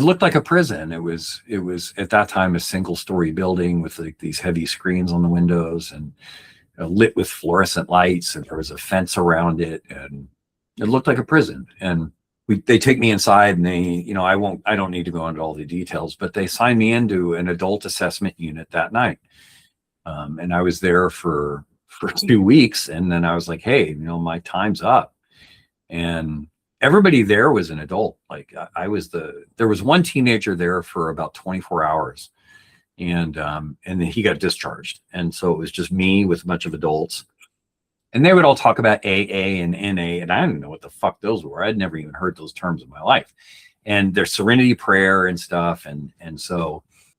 looked like a prison. It was at that time a single-story building with like these heavy screens on the windows and lit with fluorescent lights, and there was a fence around it, and it looked like a prison. And they take me inside, and I don't need to go into all the details, but they signed me into an adult assessment unit that night. And I was there for 2 weeks, and then I was like, hey, my time's up. And everybody there was an adult. Like there was one teenager there for about 24 hours, and then he got discharged. And so it was just me with a bunch of adults, and they would all talk about AA and NA, and I didn't know what the fuck those were. I'd never even heard those terms in my life. And their serenity prayer and stuff. And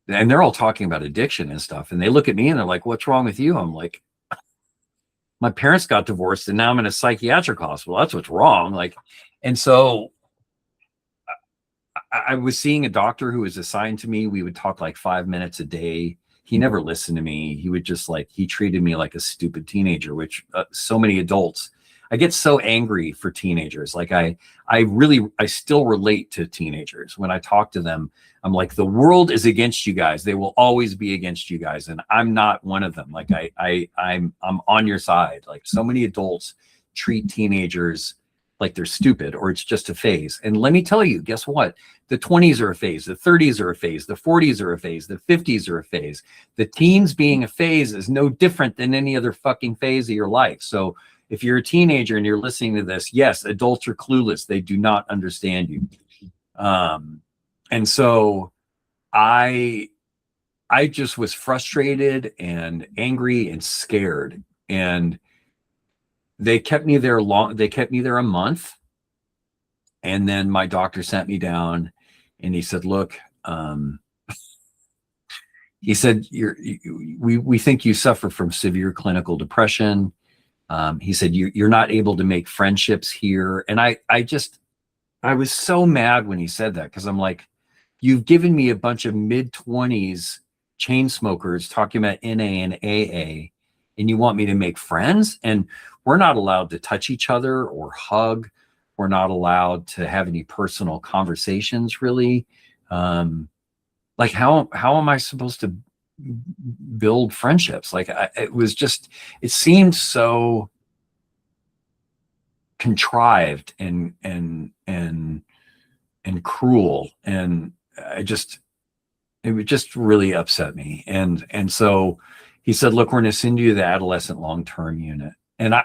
they're all talking about addiction and stuff. And they look at me and they're like, what's wrong with you? I'm like, my parents got divorced and now I'm in a psychiatric hospital. That's what's wrong. Like, and so I was seeing a doctor who was assigned to me. We would talk like 5 minutes a day. He never listened to me. He would just he treated me like a stupid teenager, which so many adults, I get so angry for teenagers. Like I still relate to teenagers. When I talk to them, I'm like, the world is against you guys. They will always be against you guys. And I'm not one of them. Like I'm on your side. Like so many adults treat teenagers like they're stupid or it's just a phase. And let me tell you, guess what? The 20s are a phase, the 30s are a phase, the 40s are a phase, the 50s are a phase. The teens being a phase is no different than any other fucking phase of your life. So if you're a teenager and you're listening to this, yes, adults are clueless. They do not understand you. And so I just was frustrated and angry and scared. And they kept me there a month. And then my doctor sent me down and he said, look, he said, we think you suffer from severe clinical depression. He said, you're not able to make friendships here. And I was so mad when he said that, because I'm like, you've given me a bunch of mid-20s chain smokers talking about NA and AA, and you want me to make friends? And we're not allowed to touch each other or hug. We're not allowed to have any personal conversations, really. Like how am I supposed to build friendships? Like it seemed so contrived and cruel, and it would just really upset me. And so he said, look, we're going to send you to the adolescent long-term unit. And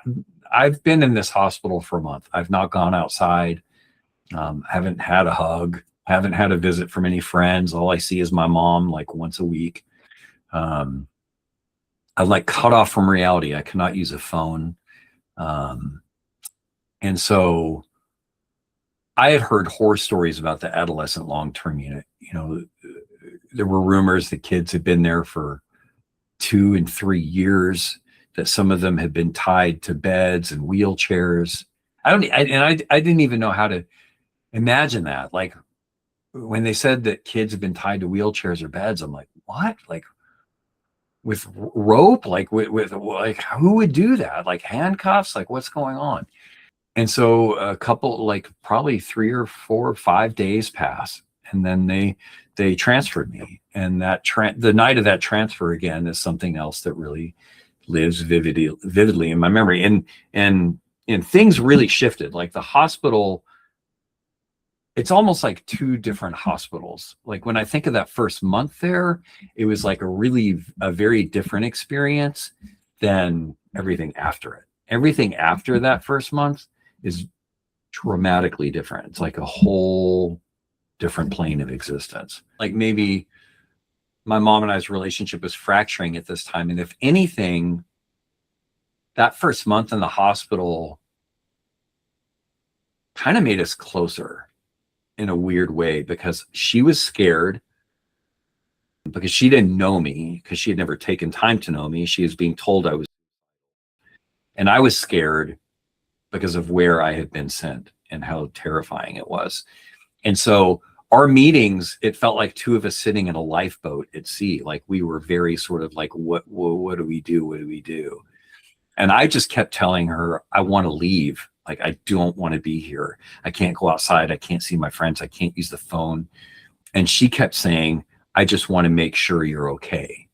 I've been in this hospital for a month. I've not gone outside. Haven't had a hug. Haven't had a visit from any friends. All I see is my mom like once a week. I'm like cut off from reality. I cannot use a phone. And so I had heard horror stories about the adolescent long-term unit. There were rumors that kids had been there for 2 and 3 years, that some of them had been tied to beds and wheelchairs. I didn't even know how to imagine that. Like when they said that kids have been tied to wheelchairs or beds, I'm like, what? Like with rope? Like with like, who would do that? Like handcuffs? Like what's going on? And so a couple, like probably 3 or 4 or 5 days pass, and then they transferred me. And the night of that transfer again is something else that really lives vividly in my memory. And things really shifted. Like the hospital, it's almost like 2 different hospitals. Like when I think of that first month there, it was like a very different experience than everything after it. Everything after that first month is dramatically different. It's like a whole different plane of existence. Like maybe my mom and I's relationship was fracturing at this time. And if anything, that first month in the hospital kind of made us closer in a weird way, because she was scared because she didn't know me, because she had never taken time to know me. She was being told I was, and I was scared because of where I had been sent and how terrifying it was. And so our meetings, it felt like 2 of us sitting in a lifeboat at sea. Like we were very sort of like, what do we do? What do we do? And I just kept telling her, I want to leave. Like, I don't want to be here. I can't go outside. I can't see my friends. I can't use the phone. And she kept saying, I just want to make sure you're okay.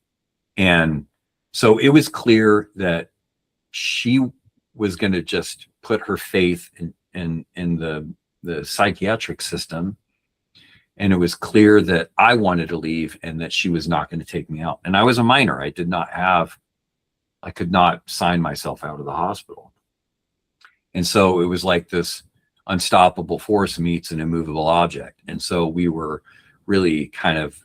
And so it was clear that she was going to just put her faith in the psychiatric system. And it was clear that I wanted to leave and that she was not going to take me out. And I was a minor. I could not sign myself out of the hospital. And so it was like this unstoppable force meets an immovable object. And so we were really kind of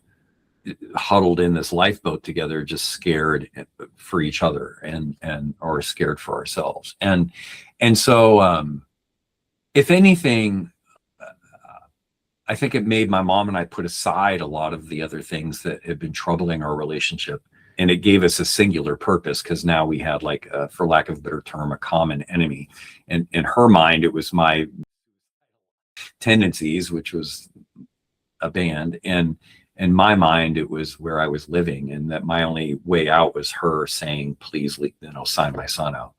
huddled in this lifeboat together, just scared for each other or scared for ourselves. And so if anything, I think it made my mom and I put aside a lot of the other things that had been troubling our relationship. And it gave us a singular purpose, because now we had, like, for lack of a better term, a common enemy. And in her mind, it was my tendencies, which was a band. And in my mind, it was where I was living, and that my only way out was her saying, please, sign my son out.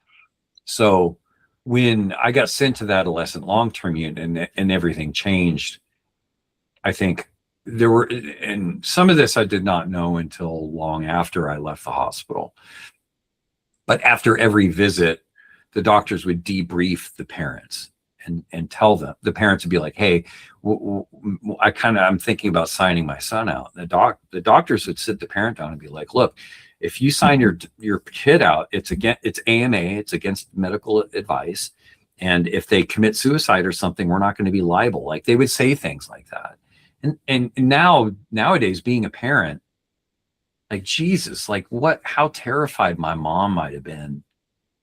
So when I got sent to the adolescent long-term unit and everything changed, I think and some of this I did not know until long after I left the hospital. But after every visit, the doctors would debrief the parents and tell them, the parents would be like, hey, I'm thinking about signing my son out. The doctors would sit the parent down and be like, look, if you sign your kid out, it's AMA, it's against medical advice. And if they commit suicide or something, we're not going to be liable. Like, they would say things like that. And nowadays, being a parent, like, Jesus, like, how terrified my mom might have been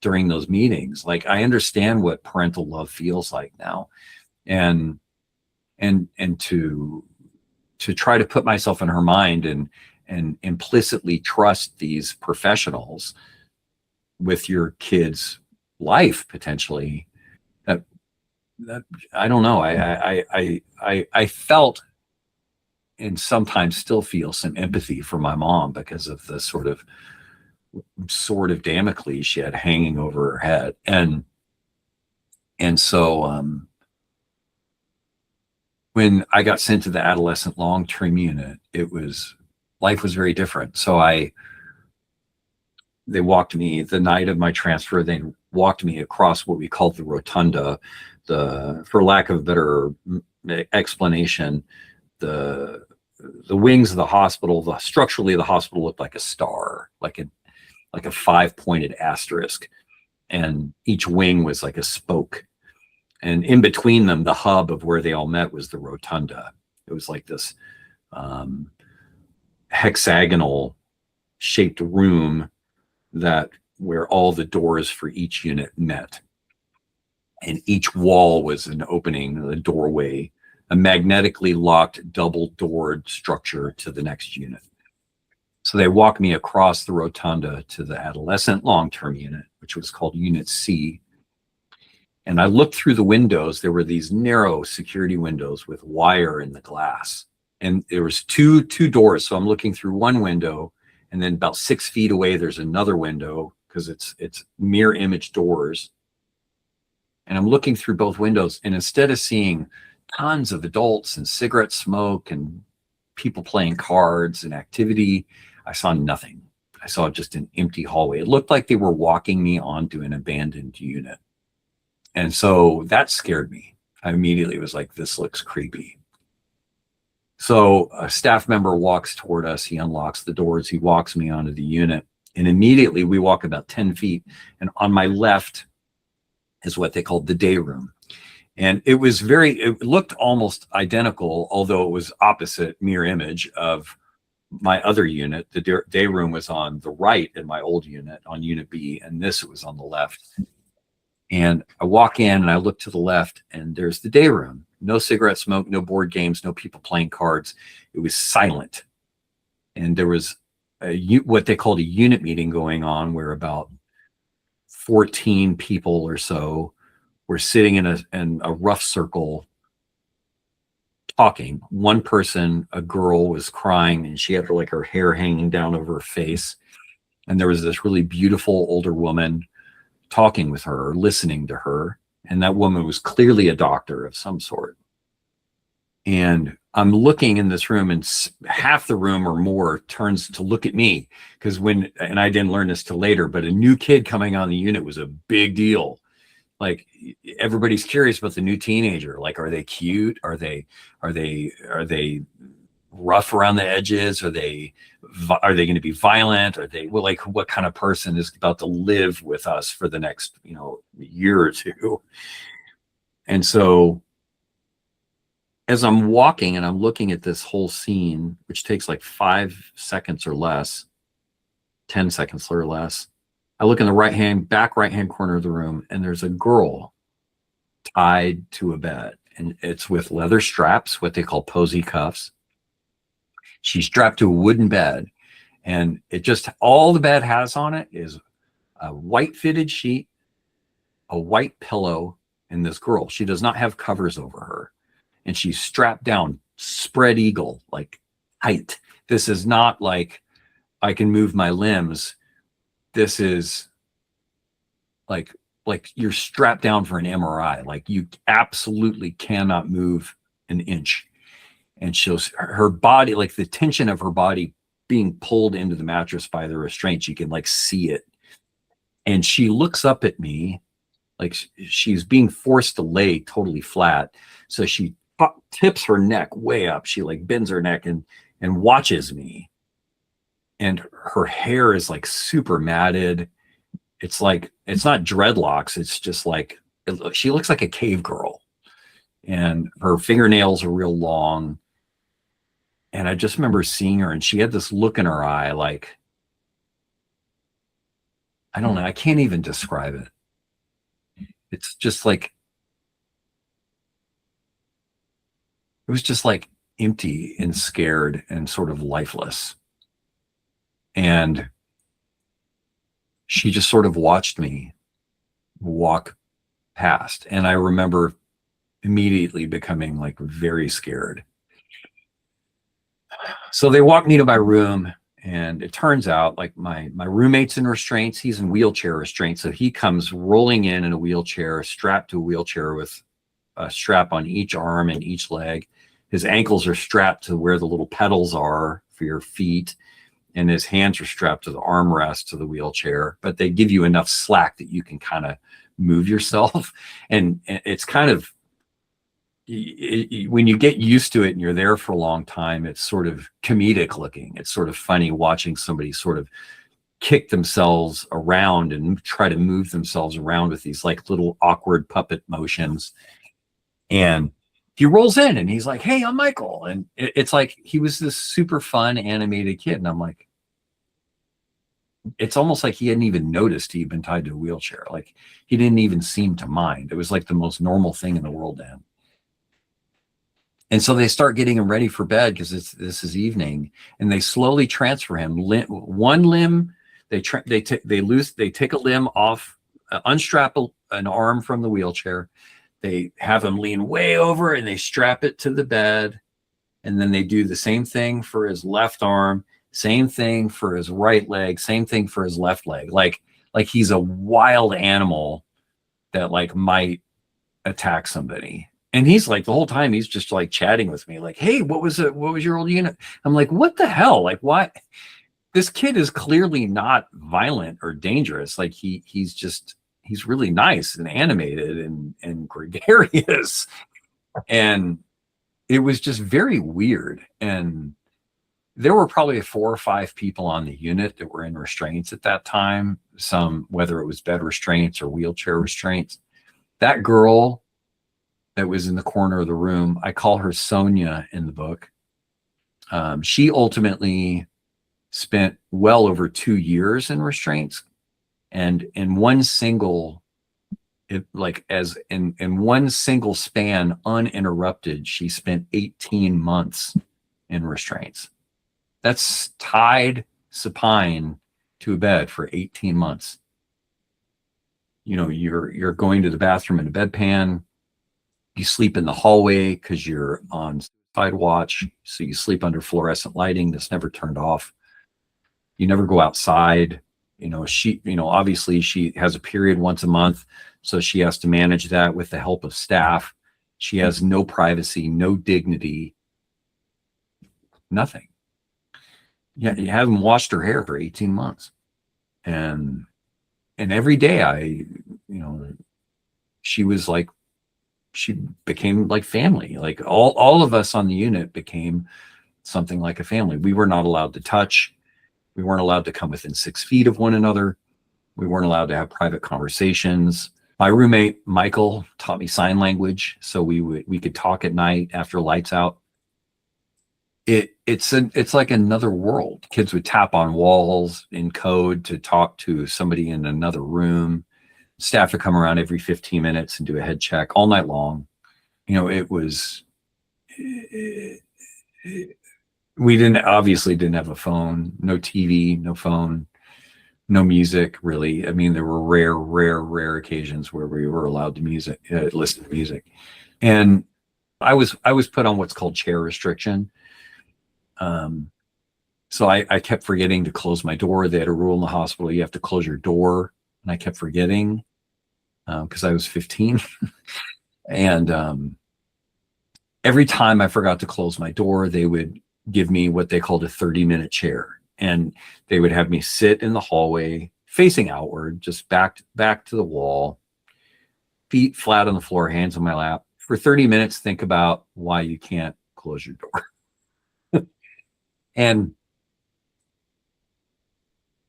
during those meetings. Like, I understand what parental love feels like now. And to try to put myself in her mind and implicitly trust these professionals with your kid's life, potentially, that I don't know. I felt, and sometimes still feel, some empathy for my mom because of the sort of sword of Damocles she had hanging over her head. And so when I got sent to the adolescent long-term unit, life was very different. So they walked me, the night of my transfer, they walked me across what we called the rotunda. For lack of a better explanation, the wings of the hospital, structurally the hospital looked like a star, like a 5-pointed asterisk, and each wing was like a spoke. And in between them, the hub of where they all met was the rotunda. It was like this hexagonal shaped room where all the doors for each unit met. And each wall was an opening, a doorway, a magnetically locked double-doored structure to the next unit. So they walked me across the rotunda to the adolescent long-term unit, which was called Unit C. And I looked through the windows. There were these narrow security windows with wire in the glass. And there was two doors. So I'm looking through one window, and then about 6 feet away, there's another window, because it's mirror image doors. And I'm looking through both windows, and instead of seeing tons of adults and cigarette smoke and people playing cards and activity, I saw nothing. I saw just an empty hallway. It looked like they were walking me onto an abandoned unit. And so that scared me. I immediately was like, this looks creepy. So a staff member walks toward us. He unlocks the doors. He walks me onto the unit. And immediately we walk about 10 feet. And on my left is what they called the day room. And it looked almost identical, although it was opposite mirror image of my other unit. The day room was on the right in my old unit, on Unit B, and this was on the left. And I walk in and I look to the left, and there's the day room. No cigarette smoke, no board games, no people playing cards. It was silent. And there was what they called a unit meeting going on, where about 14 people or so were sitting in a rough circle talking. One person, a girl, was crying, and she had her hair hanging down over her face. And there was this really beautiful older woman talking with her, listening to her. And that woman was clearly a doctor of some sort. And I'm looking in this room, and half the room or more turns to look at me, because and I didn't learn this till later, but a new kid coming on the unit was a big deal. Like, everybody's curious about the new teenager. Like, are they cute? Are they rough around the edges? Are they going to be violent? Are they, well, like, what kind of person is about to live with us for the next, year or two? And so as I'm walking and I'm looking at this whole scene, which takes like 5 seconds or less, 10 seconds or less, I look in the back right hand corner of the room, and there's a girl tied to a bed, and it's with leather straps, what they call posy cuffs. She's strapped to a wooden bed, and all the bed has on it is a white fitted sheet, a white pillow, and this girl, she does not have covers over her, and she's strapped down, spread eagle, like tight. This is not like I can move my limbs. This is like you're strapped down for an MRI. Like, you absolutely cannot move an inch. And her body, like the tension of her body being pulled into the mattress by the restraints, you can like see it. And she looks up at me like she's being forced to lay totally flat. So she tips her neck way up. She like bends her neck and watches me. And her hair is like super matted. It's like, it's not dreadlocks. It's just like, she looks like a cave girl. And her fingernails are real long. And I just remember seeing her, and she had this look in her eye, like, I don't know, I can't even describe it. It's just like, it was just like empty and scared and sort of lifeless. And she just sort of watched me walk past. And I remember immediately becoming like very scared. So they walked me to my room, and it turns out like my roommate's in restraints. He's in wheelchair restraints. So he comes rolling in a wheelchair, strapped to a wheelchair with a strap on each arm and each leg. His ankles are strapped to where the little pedals are for your feet, and his hands are strapped to the armrest to the wheelchair, but they give you enough slack that you can kind of move yourself. And it's kind of, when you get used to it and you're there for a long time, it's sort of comedic looking. It's sort of funny watching somebody sort of kick themselves around and try to move themselves around with these like little awkward puppet motions. And he rolls in and he's like, "Hey, I'm Michael." And it's like, he was this super fun animated kid. And I'm like, it's almost like he hadn't even noticed he'd been tied to a wheelchair. Like, he didn't even seem to mind. It was like the most normal thing in the world to him. And so they start getting him ready for bed, because this is evening, and they slowly transfer him. One limb, they take a limb off, unstrap an arm from the wheelchair. They have him lean way over, and they strap it to the bed. And then they do the same thing for his left arm, same thing for his right leg, same thing for his left leg. Like he's a wild animal that like might attack somebody. And he's like, the whole time he's just like chatting with me, like, "Hey, what was your old unit?" I'm like, what the hell? Like, why? This kid is clearly not violent or dangerous. Like, he's really nice and animated and gregarious. And it was just very weird. And there were probably 4 or 5 people on the unit that were in restraints at that time. Some, whether it was bed restraints or wheelchair restraints. That girl that was in the corner of the room, I call her Sonia in the book. She ultimately spent well over 2 years in restraints, and in one single span, uninterrupted, she spent 18 months in restraints. That's tied supine to a bed for 18 months. You're going to the bathroom in a bedpan. You sleep in the hallway because you're on suicide watch. So you sleep under fluorescent lighting that's never turned off. You never go outside. Obviously she has a period once a month. So she has to manage that with the help of staff. She has no privacy, no dignity, nothing. Yeah, you haven't washed her hair for 18 months. And every day she was like, she became like family. Like all of us on the unit became something like a family. We were not allowed to touch. We weren't allowed to come within 6 feet of one another. We weren't allowed to have private conversations. My roommate, Michael, taught me sign language so we could talk at night after lights out. It's like another world. Kids would tap on walls in code to talk to somebody in another room. Staff would come around every 15 minutes and do a head check all night long. It was, we obviously didn't have a phone, no TV, no phone, no music really. I mean, there were rare occasions where we were allowed to listen to music. And I was put on what's called chair restriction. So I kept forgetting to close my door. They had a rule in the hospital, you have to close your door. And I kept forgetting because I was 15. And every time I forgot to close my door, they would give me what they called a 30-minute chair. And they would have me sit in the hallway facing outward, just back to the wall, feet flat on the floor, hands on my lap. For 30 minutes, think about why you can't close your door. And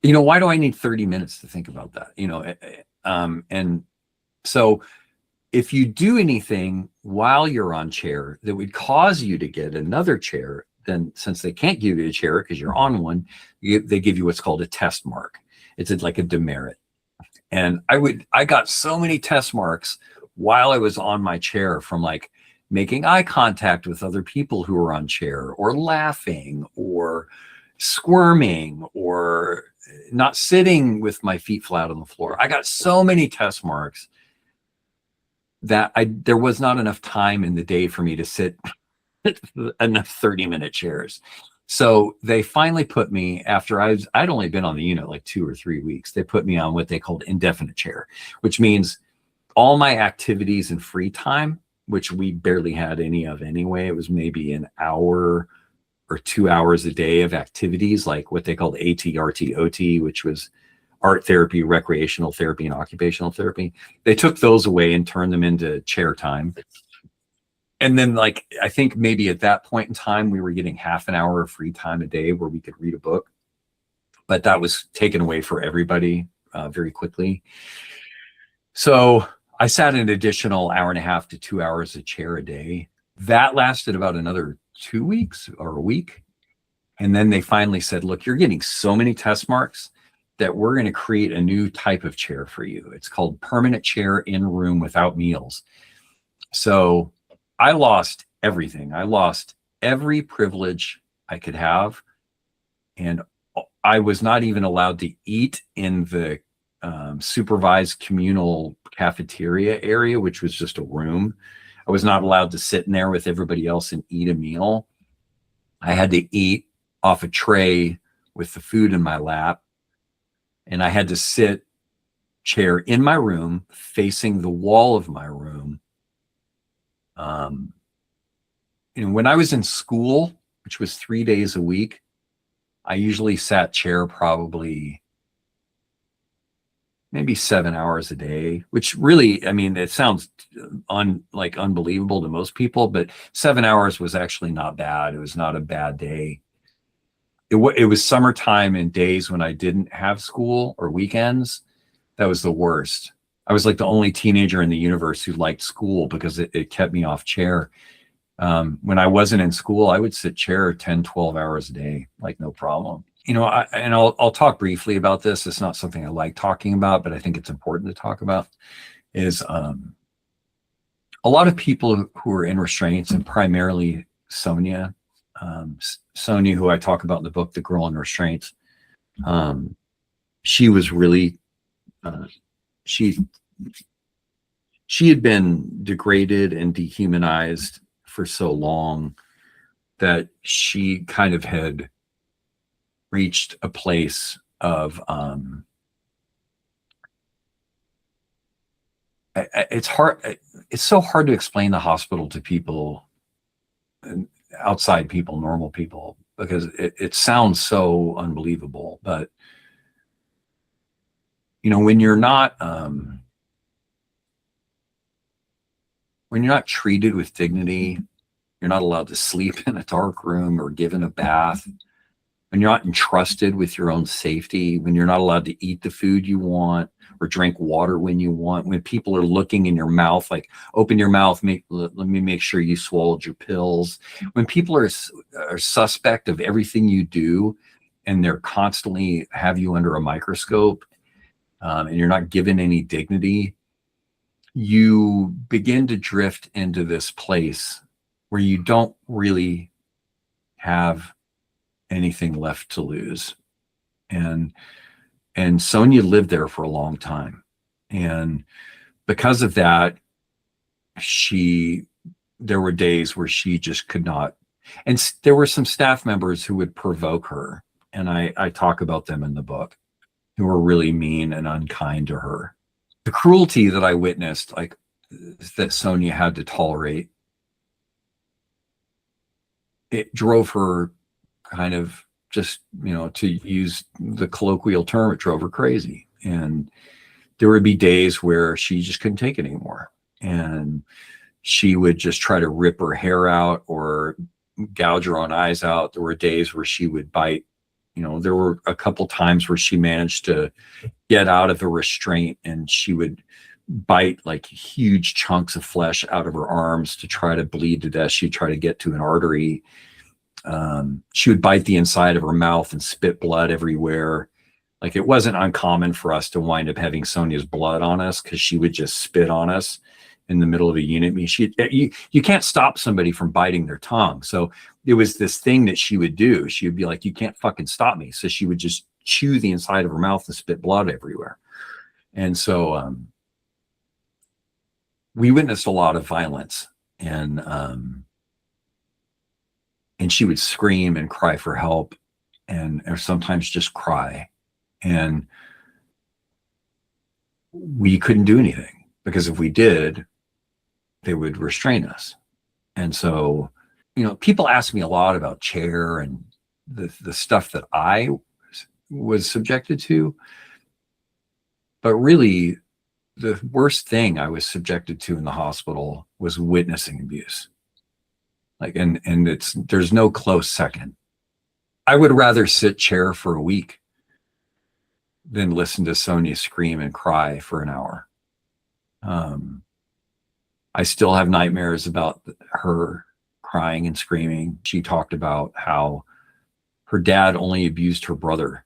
why do I need 30 minutes to think about that? And so if you do anything while you're on chair that would cause you to get another chair, then since they can't give you a chair because you're on one, they give you what's called a test mark. It's like a demerit. And I got so many test marks while I was on my chair from like making eye contact with other people who were on chair, or laughing, or squirming, or not sitting with my feet flat on the floor. I got so many test marks that there was not enough time in the day for me to sit enough 30-minute chairs. So they finally put me, after I'd only been on the unit like 2 or 3 weeks, they put me on what they called indefinite chair, which means all my activities and free time, which we barely had any of anyway. It was maybe an hour or 2 hours a day of activities, like what they called AT, RT, OT, which was art therapy, recreational therapy, and occupational therapy. They took those away and turned them into chair time. And then, like, I think maybe at that point in time, we were getting half an hour of free time a day where we could read a book. But that was taken away for everybody very quickly. So I sat an additional hour and a half to 2 hours a chair a day. That lasted about another 2 weeks or a week. And then they finally said, look, you're getting so many test marks that we're going to create a new type of chair for you. It's called permanent chair in room without meals. So I lost everything. I lost every privilege I could have. And I was not even allowed to eat in the supervised communal cafeteria area, which was just a room. I was not allowed to sit in there with everybody else and eat a meal. I had to eat off a tray with the food in my lap. And I had to sit chair in my room, facing the wall of my room. When I was in school, which was 3 days a week, I usually sat chair probably maybe 7 hours a day, which really, I mean, it sounds unbelievable to most people, but 7 hours was actually not bad. It was not a bad day. It was summertime and days when I didn't have school or weekends. That was the worst. I was like the only teenager in the universe who liked school because it kept me off chair. When I wasn't in school, I would sit chair 10, 12 hours a day, like no problem. I'll talk briefly about this. It's not something I like talking about, but I think it's important to talk about, is a lot of people who are in restraints, and primarily Sonia, Sonia, who I talk about in the book, The Girl in Restraints, she was really, she had been degraded and dehumanized for so long that she kind of had reached a place of it's hard. It's so hard to explain the hospital to people, outside people, normal people, because it sounds so unbelievable. But when you're not treated with dignity, you're not allowed to sleep in a dark room or given a bath. When you're not entrusted with your own safety, when you're not allowed to eat the food you want or drink water when you want, when people are looking in your mouth, like, open your mouth, let me make sure you swallowed your pills. When people are suspect of everything you do, and they're constantly have you under a microscope, and you're not given any dignity, you begin to drift into this place where you don't really have anything left to lose. And Sonia lived there for a long time. And because of that, there were days where she just could not. And there were some staff members who would provoke her. And I talk about them in the book, who were really mean and unkind to her. The cruelty that I witnessed, like, that Sonia had to tolerate, it drove her kind of, just, to use the colloquial term, it drove her crazy. And there would be days where she just couldn't take it anymore. And she would just try to rip her hair out or gouge her own eyes out. There were days where she would bite. There were a couple times where she managed to get out of a restraint, and she would bite like huge chunks of flesh out of her arms to try to bleed to death. She'd try to get to an artery. She would bite the inside of her mouth and spit blood everywhere. Like, it wasn't uncommon for us to wind up having Sonia's blood on us, because she would just spit on us in the middle of a unit meeting. You can't stop somebody from biting their tongue. So it was this thing that she would do. She would be like, you can't fucking stop me. So she would just chew the inside of her mouth and spit blood everywhere. And so we witnessed a lot of violence, and she would scream and cry for help, or sometimes just cry. And we couldn't do anything, because if we did, they would restrain us. And so, people ask me a lot about chair and the stuff that I was subjected to. But really, the worst thing I was subjected to in the hospital was witnessing abuse. Like, and there's no close second. I would rather sit chair for a week than listen to Sonia scream and cry for an hour. I still have nightmares about her crying and screaming. She talked about how her dad only abused her brother,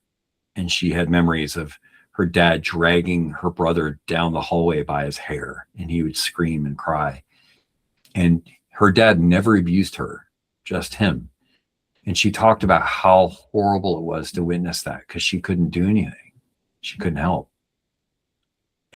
and she had memories of her dad dragging her brother down the hallway by his hair, and he would scream and cry. And her dad never abused her, just him. And she talked about how horrible it was to witness that, because she couldn't do anything. She couldn't help.